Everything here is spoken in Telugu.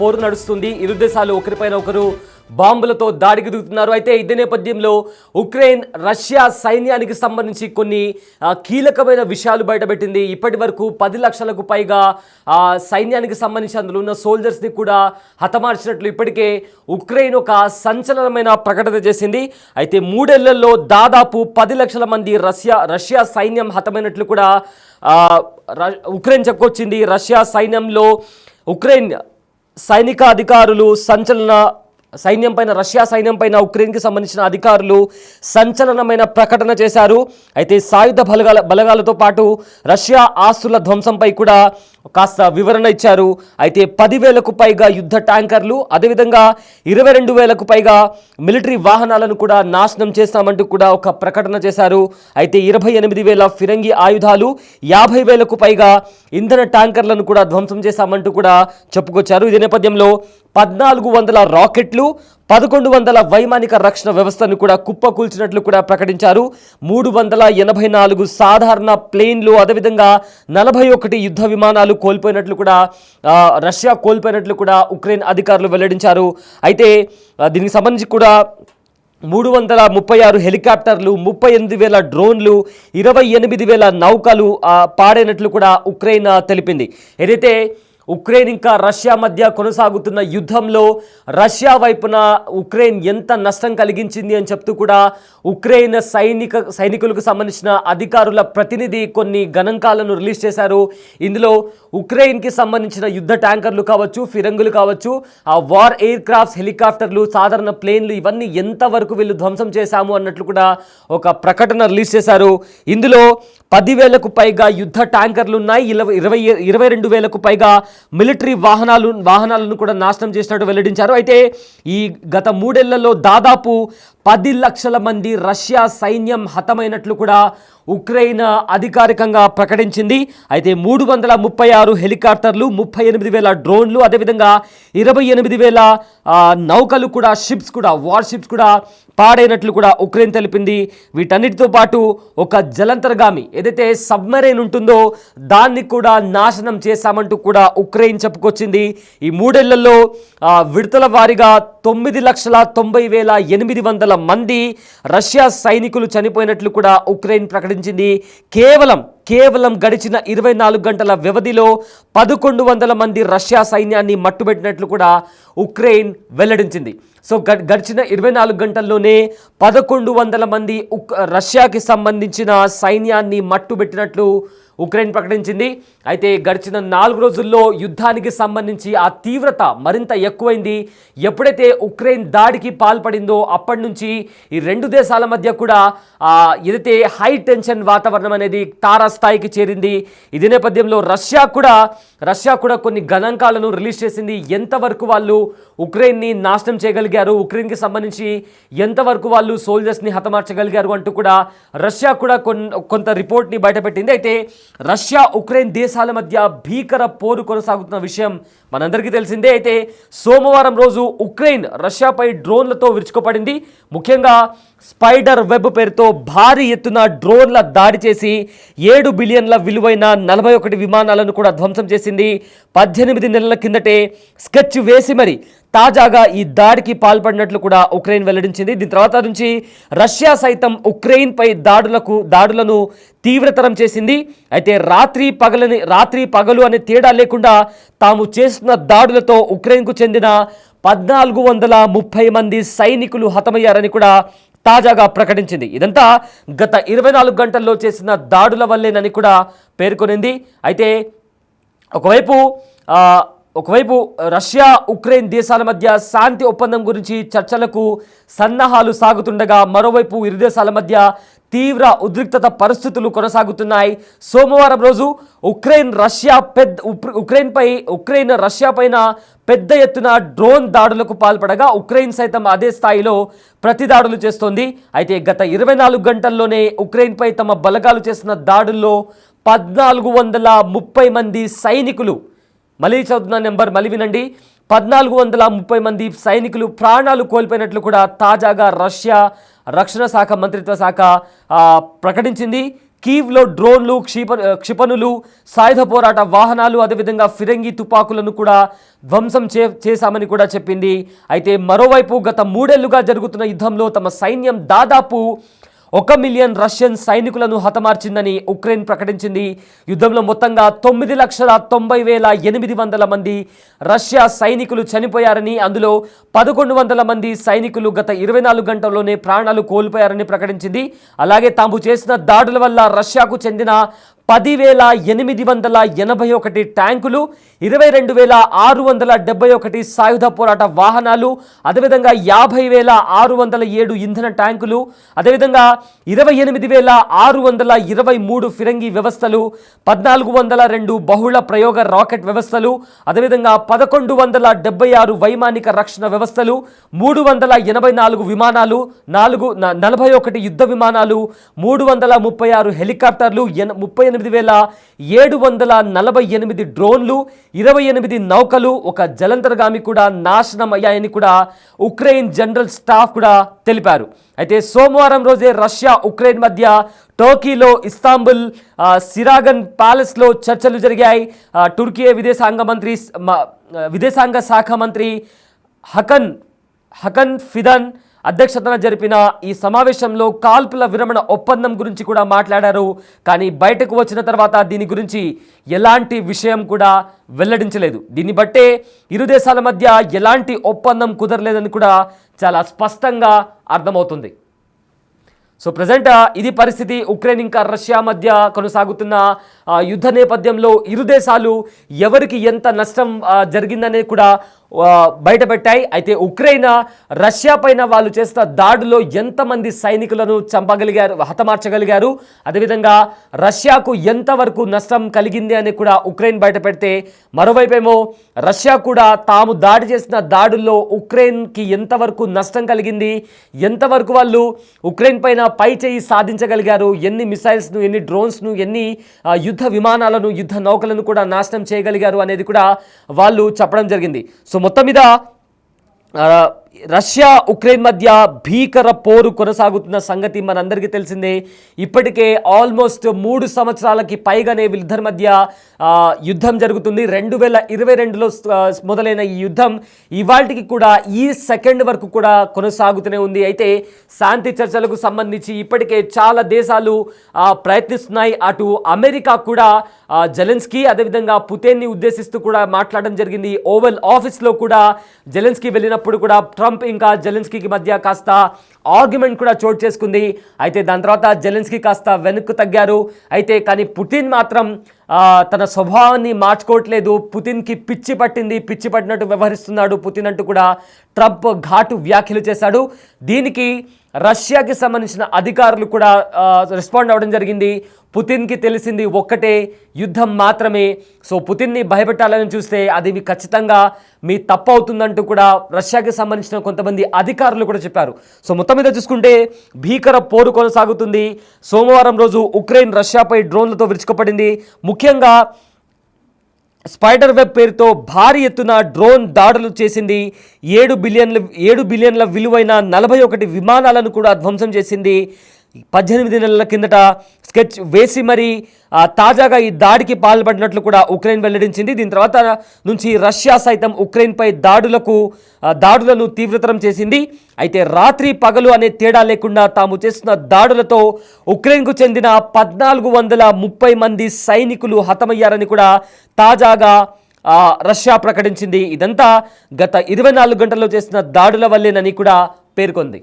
పోరు నడుస్తుంది. ఇరు దేశాలు ఒకరిపైన ఒకరు బాంబులతో దాడికి దిగుతున్నారు. అయితే ఇదే నేపథ్యంలో ఉక్రెయిన్ రష్యా సైన్యానికి సంబంధించి కొన్ని కీలకమైన విషయాలు బయటపెట్టింది. ఇప్పటి వరకు 10 లక్షలకు పైగా సైన్యానికి సంబంధించి అందులో ఉన్న సోల్జర్స్ని కూడా హతమార్చినట్లు ఇప్పటికే ఉక్రెయిన్ ఒక సంచలనమైన ప్రకటన చేసింది. అయితే 3 ఏళ్లలో దాదాపు 10 లక్షల మంది రష్యా సైన్యం హతమైనట్లు కూడా ఉక్రెయిన్ చెప్పుకొచ్చింది. రష్యా సైన్యంలో ఉక్రెయిన్ సైనిక అధికారులు రష్యా సైన్యం పైన ఉక్రెయిన్కి సంబంధించిన అధికారులు సంచలనమైన ప్రకటన చేశారు. అయితే సాయుధ బలగాలతో పాటు రష్యా ఆస్తుల ధ్వంసంపై కూడా కాస్త వివరణ ఇచ్చారు. అయితే 10,000కు పైగా యుద్ధ ట్యాంకర్లు, అదేవిధంగా 22,000కు పైగా మిలిటరీ వాహనాలను కూడా నాశనం చేస్తామంటూ కూడా ఒక ప్రకటన చేశారు. అయితే 28,000 ఫిరంగి ఆయుధాలు, 50,000కు పైగా ఇంధన ట్యాంకర్లను కూడా ధ్వంసం చేశామంటూ కూడా చెప్పుకొచ్చారు. ఇదే నేపథ్యంలో 1,400 రాకెట్లు, 1,100 వైమానిక రక్షణ వ్యవస్థను కూడా కుప్పకూల్చినట్లు కూడా ప్రకటించారు. 384 సాధారణ ప్లేన్లు, అదేవిధంగా 41 యుద్ధ విమానాలు రష్యా కోల్పోయినట్లు కూడా ఉక్రెయిన్ అధికారులు వెల్లడించారు. అయితే దీనికి సంబంధించి కూడా 336 హెలికాప్టర్లు, 38,000 డ్రోన్లు, 28,000 నౌకలు పాడైనట్లు కూడా ఉక్రెయిన్ తెలిపింది. ఏదైతే ఉక్రెయిన్ ఇంకా రష్యా మధ్య కొనసాగుతున్న యుద్ధంలో రష్యా వైపున ఉక్రెయిన్ ఎంత నష్టం కలిగించింది అని చెప్తూ కూడా ఉక్రెయిన్ సైనికులకు సంబంధించిన అధికారుల ప్రతినిధి కొన్ని గణాంకాలను రిలీజ్ చేశారు. ఇందులో ఉక్రెయిన్కి సంబంధించిన యుద్ధ ట్యాంకర్లు కావచ్చు, ఫిరంగులు కావచ్చు, వార్ ఎయిర్ క్రాఫ్ట్స్, హెలికాప్టర్లు, సాధారణ ప్లేన్లు, ఇవన్నీ ఎంతవరకు వీళ్ళు ధ్వంసం చేశాము అన్నట్లు కూడా ఒక ప్రకటన రిలీజ్ చేశారు. ఇందులో 10,000కు పైగా యుద్ధ ట్యాంకర్లు ఉన్నాయి, 22,000కు పైగా మిలిటరీ వాహనాలను కూడా నాశనం చేసినట్టు వెల్లడించారు. అయితే ఈ గత 3 ఏళ్లలో దాదాపు 10 లక్షల మంది రష్యా సైన్యం హతమైనట్లు కూడా ఉక్రెయిన్ అధికారికంగా ప్రకటించింది. అయితే 336 హెలికాప్టర్లు, 38,000 డ్రోన్లు, అదేవిధంగా 28,000 నౌకలు కూడా, వార్ షిప్స్ కూడా పాడైనట్లు కూడా ఉక్రెయిన్ తెలిపింది. వీటన్నిటితో పాటు ఒక జలంతర్గామి ఏదైతే సబ్మెరైన్ ఉంటుందో దాన్ని కూడా నాశనం చేశామంటూ కూడా ఉక్రెయిన్ చెప్పుకొచ్చింది. ఈ 3 ఏళ్లలో విడతల వారీగా 9,90,800 మంది రష్యా సైనికులు చనిపోయినట్లు కూడా ఉక్రెయిన్ ప్రకటించింది. కేవలం గడిచిన 24 గంటల వ్యవధిలో 1,100 మంది రష్యా సైన్యాన్ని మట్టుబెట్టినట్లు కూడా ఉక్రెయిన్ వెల్లడించింది. సో గడిచిన 24 గంటల్లోనే 1,100 మంది రష్యాకి సంబంధించిన సైన్యాన్ని మట్టుబెట్టినట్లు ఉక్రెయిన్ ప్రకటించింది. అయితే గడిచిన 4 రోజుల్లో యుద్ధానికి సంబంధించి ఆ తీవ్రత మరింత ఎక్కువైంది. ఎప్పుడైతే ఉక్రెయిన్ దాడికి పాల్పడిందో అప్పటి నుంచి ఈ 2 దేశాల మధ్య కూడా ఏదైతే హై టెన్షన్ వాతావరణం అనేది తారాస్థాయికి చేరింది. ఇదే నేపథ్యంలో రష్యా కూడా కొన్ని గణాంకాలను రిలీజ్ చేసింది. ఎంతవరకు వాళ్ళు ఉక్రెయిన్ని నాశనం చేయగలిగారు, ఉక్రెయిన్కి సంబంధించి ఎంతవరకు వాళ్ళు సోల్జర్స్ని హతమార్చగలిగారు అంటూ కూడా రష్యా కూడా కొంత రిపోర్ట్ని బయటపెట్టింది. అయితే రష్యా ఉక్రెయిన్ దేశాల మధ్య భీకర పోరు కొనసాగుతున్న విషయం మనందరికీ తెలిసిందే. అయితే సోమవారం రోజు ఉక్రెయిన్ రష్యాపై డ్రోన్లతో విరుచుకుపడింది. ముఖ్యంగా స్పైడర్ వెబ్ పేరుతో భారీ ఎత్తున డ్రోన్ల దాడి చేసి 7 బిలియన్ల విలువైన 41 విమానాలను కూడా ధ్వంసం చేసింది. 18 నెలల కిందటే స్కెచ్ వేసి మరి తాజాగా ఈ దాడికి పాల్పడినట్లు కూడా ఉక్రెయిన్ వెల్లడించింది. దీని తర్వాత నుంచి రష్యా సైతం ఉక్రెయిన్పై దాడులను తీవ్రతరం చేసింది. అయితే రాత్రి పగలు అనే తేడా లేకుండా తాము చేస్తున్న దాడులతో ఉక్రెయిన్కు చెందిన 1,430 మంది సైనికులు హతమయ్యారని కూడా తాజాగా ప్రకటించింది. ఇదంతా గత 24 గంటల్లో చేసిన దాడుల వల్లేనని కూడా పేర్కొనింది. అయితే ఒకవైపు రష్యా ఉక్రెయిన్ దేశాల మధ్య శాంతి ఒప్పందం గురించి చర్చలకు సన్నాహాలు సాగుతుండగా మరోవైపు ఇరు దేశాల మధ్య తీవ్ర ఉద్రిక్తత పరిస్థితులు కొనసాగుతున్నాయి. సోమవారం రోజు ఉక్రెయిన్ రష్యా పైన పెద్ద ఎత్తున డ్రోన్ దాడులకు పాల్పడగా ఉక్రెయిన్ సైతం అదే స్థాయిలో ప్రతి దాడులు చేస్తోంది. అయితే గత 24 గంటల్లోనే ఉక్రెయిన్పై తమ బలగాలు చేసిన దాడుల్లో 1,430 మంది సైనికులు, మళ్ళీ చదువుతున్న నెంబర్ మళ్ళీ వినండి, 1,430 మంది సైనికులు ప్రాణాలు కోల్పోయినట్లు కూడా తాజాగా రష్యా రక్షణ శాఖ మంత్రిత్వ శాఖ ప్రకటించింది. కీవ్లో డ్రోన్లు, క్షిపణులు, సాయుధ పోరాట వాహనాలు, అదేవిధంగా ఫిరంగి తుపాకులను కూడా ధ్వంసం చేశామని కూడా చెప్పింది. అయితే మరోవైపు గత 3 ఏళ్లుగా జరుగుతున్న యుద్ధంలో తమ సైన్యం దాదాపు 1 మిలియన్ రష్యన్ సైనికులను హతమార్చిందని ఉక్రెయిన్ ప్రకటించింది. యుద్ధంలో మొత్తంగా 9,90,800 మంది రష్యా సైనికులు చనిపోయారని, అందులో 1,100 మంది సైనికులు గత 24 గంటల్లోనే ప్రాణాలు కోల్పోయారని ప్రకటించింది. అలాగే తాము చేసిన దాడుల వల్ల రష్యాకు చెందిన 10,881 ట్యాంకులు, 22,671 సాయుధ పోరాట వాహనాలు, అదేవిధంగా 50,607 ఇంధన ట్యాంకులు, అదేవిధంగా 28,623 ఫిరంగి వ్యవస్థలు, 1,402 బహుళ ప్రయోగ రాకెట్ వ్యవస్థలు, అదేవిధంగా 1,176 వైమానిక రక్షణ వ్యవస్థలు, 384 విమానాలు, 41 యుద్ధ విమానాలు, 336 హెలికాప్టర్లు, 38,748 డ్రోన్లు, 28 నౌకలు, ఒక జలంతర్గామి కూడా నాశనం అయ్యాయని కూడా ఉక్రెయిన్ జనరల్ స్టాఫ్ కూడా తెలిపారు. అయితే సోమవారం రోజే రష్యా ఉక్రెయిన్ మధ్య టర్కీలో ఇస్తాంబుల్ సిరాగన్ ప్యాలెస్లో చర్చలు జరిగాయి. టుర్కీ విదేశాంగ శాఖ మంత్రి హకన్ ఫిదన్ అధ్యక్షతన జరిపిన ఈ సమావేశంలో కాల్పుల విరమణ ఒప్పందం గురించి కూడా మాట్లాడారు. కానీ బయటకు వచ్చిన తర్వాత దీని గురించి ఎలాంటి విషయం కూడా వెల్లడించలేదు. దీన్ని బట్టే ఇరు దేశాల మధ్య ఎలాంటి ఒప్పందం కుదరలేదని కూడా చాలా స్పష్టంగా అర్థమవుతుంది. సో ప్రజెంట్ ఇది పరిస్థితి. ఉక్రెయిన్ ఇంకా రష్యా మధ్య కొనసాగుతున్న యుద్ధ నేపథ్యంలో ఇరు దేశాలు ఎవరికి ఎంత నష్టం జరిగిందనేది కూడా బయటపెట్టాయి. అయితే ఉక్రెయిన్ రష్యా పైన వాళ్ళు చేస్తున్న దాడిలో ఎంతమంది సైనికులను హతమార్చగలిగారు, అదేవిధంగా రష్యాకు ఎంతవరకు నష్టం కలిగింది అని కూడా ఉక్రెయిన్ బయటపెడితే, మరోవైపేమో రష్యా కూడా తాము దాడి చేసిన దాడుల్లో ఉక్రెయిన్కి ఎంతవరకు నష్టం కలిగింది, ఎంతవరకు వాళ్ళు ఉక్రెయిన్ పైన పై చేయి సాధించగలిగారు, ఎన్ని మిసైల్స్ను, ఎన్ని డ్రోన్స్ను, ఎన్ని యుద్ధ విమానాలను, యుద్ధ నౌకలను కూడా నాశనం చేయగలిగారు అనేది కూడా వాళ్ళు చెప్పడం జరిగింది. సో మొత్తం మీద రష్యా ఉక్రెయిన్ మధ్య భీకర పోరు కొనసాగుతున్న సంగతి మనందరికీ తెలిసిందే. ఇప్పటికే ఆల్మోస్ట్ 3 సంవత్సరాలకి పైగానే వీళ్ళిద్దరి మధ్య యుద్ధం జరుగుతుంది. 2022లో మొదలైన ఈ యుద్ధం ఇవాళకి కూడా ఈ సెకండ్ వరకు కూడా కొనసాగుతూనే ఉంది. అయితే శాంతి చర్చలకు సంబంధించి ఇప్పటికే చాలా దేశాలు ప్రయత్నిస్తున్నాయి. అటు అమెరికా కూడా జెలెన్స్కీ అదేవిధంగా పుతిన్ని ఉద్దేశిస్తూ కూడా మాట్లాడడం జరిగింది. ఓవల్ ఆఫీస్లో కూడా జెలెన్స్కీ వెళ్ళినప్పుడు కూడా ట్రంప్ ఇంకా జెలెన్స్కీకి మధ్య కాస్త ఆర్గ్యుమెంట్ కూడా చోటు చేసుకుంది. అయితే దాని తర్వాత జెలెన్స్కీ కాస్త వెనక్కు తగ్గారు. అయితే కానీ పుతిన్ మాత్రం తన స్వభావాన్ని మార్చుకోవట్లేదు. పుతిన్కి పిచ్చి పట్టినట్టు వ్యవహరిస్తున్నాడు పుతిన్ అంటూ కూడా ట్రంప్ ఘాటు వ్యాఖ్యలు చేశాడు. దీనికి రష్యాకి సంబంధించిన అధికారులు కూడా రెస్పాండ్ అవ్వడం జరిగింది. పుతిన్కి తెలిసింది ఒక్కటే, యుద్ధం మాత్రమే. సో పుతిన్ని భయపెట్టాలని చూస్తే అది ఖచ్చితంగా మీ తప్పు అవుతుందంటూ కూడా రష్యాకి సంబంధించిన కొంతమంది అధికారులు కూడా చెప్పారు. సో మొత్తం మీద చూసుకుంటే భీకర పోరు కొనసాగుతుంది. సోమవారం రోజు ఉక్రెయిన్ రష్యాపై డ్రోన్లతో విరుచుకుపడింది. ముఖ్యంగా స్పైడర్ వెబ్ పేరుతో భారీ ఎత్తున డ్రోన్ దాడులు చేసింది. 7 బిలియన్ల విలువైన 41 విమానాలను కూడా ధ్వంసం చేసింది. 18 నెలల కిందట స్కెచ్ వేసి మరీ తాజాగా ఈ దాడికి పాల్పడినట్లు కూడా ఉక్రెయిన్ వెల్లడించింది. దీని తర్వాత నుంచి రష్యా సైతం ఉక్రెయిన్పై దాడులను తీవ్రతరం చేసింది. అయితే రాత్రి పగలు అనే తేడా లేకుండా తాము చేస్తున్న దాడులతో ఉక్రెయిన్కు చెందిన 1,430 మంది సైనికులు హతమయ్యారని కూడా తాజాగా రష్యా ప్రకటించింది. ఇదంతా గత 24 గంటల్లో చేసిన దాడుల వల్లేనని కూడా పేర్కొంది.